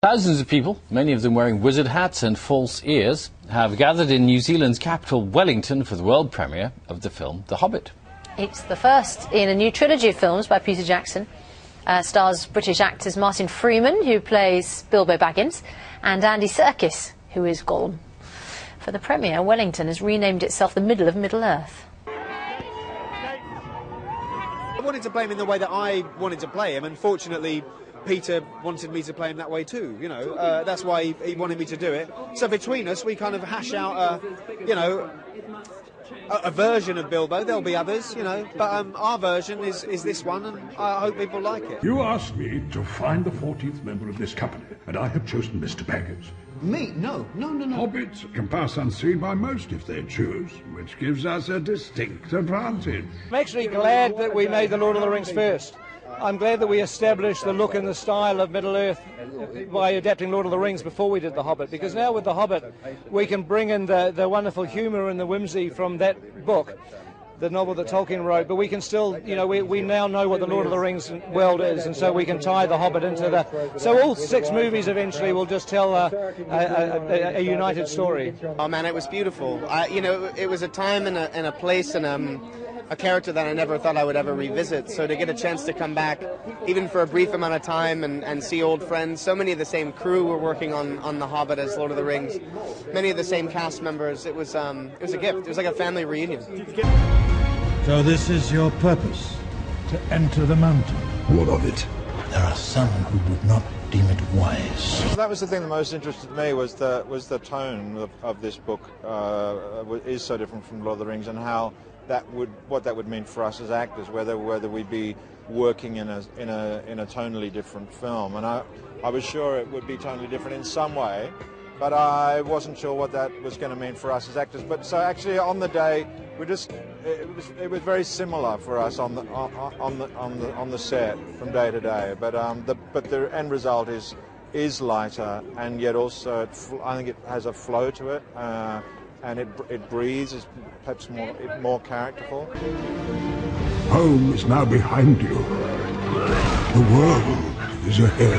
Thousands of people, many of them wearing wizard hats and false ears, have gathered in New Zealand's capital, Wellington, for the world premiere of the film The Hobbit. It's the first in a new trilogy of films by Peter Jackson. Stars British actors Martin Freeman, who plays Bilbo Baggins, and Andy Serkis, who is Gollum. For the premiere, Wellington has renamed itself the middle of Middle-earth. I wanted to play him in the way that I wanted to play him, and fortunately Peter wanted me to play him that way too, you know. That's why he wanted me to do it. So between us, we kind of hash out a version of Bilbo. There'll be others, you know, but our version is this one, and I hope people like it. You asked me to find the 14th member of this company, and I have chosen Mr. Baggins. Me? No. Hobbits can pass unseen by most if they choose, which gives us a distinct advantage. I'm actually glad that we made The Lord of the Rings first. I'm glad that we established the look and the style of Middle-earth by adapting Lord of the Rings before we did The Hobbit, because now with The Hobbit we can bring in the wonderful humour and the whimsy from that book, the novel that Tolkien wrote, but we can still, you know, we now know what the Lord of the Rings world is, and so we can tie The Hobbit into the... So all 6 movies eventually will just tell a united story. Oh man, it was beautiful. You know, it was a time and a place and a character that I never thought I would ever revisit, so to get a chance to come back, even for a brief amount of time, and see old friends. So many of the same crew were working on The Hobbit as Lord of the Rings. Many of the same cast members. It was a gift. It was like a family reunion. So this is your purpose, to enter the mountain? What of it? There are some who would not deem it wise. That was the thing that most interested me, was the tone of this book is so different from Lord of the Rings, and how what that would mean for us as actors, whether we'd be working in a tonally different film. And I was sure it would be tonally different in some way, but I wasn't sure what that was going to mean for us as actors. But so actually on the day, it was very similar for us on the set from day to day. But the end result is lighter, and yet also I think it has a flow to it. And it breathes, is perhaps more characterful. Home is now behind you. The world is ahead.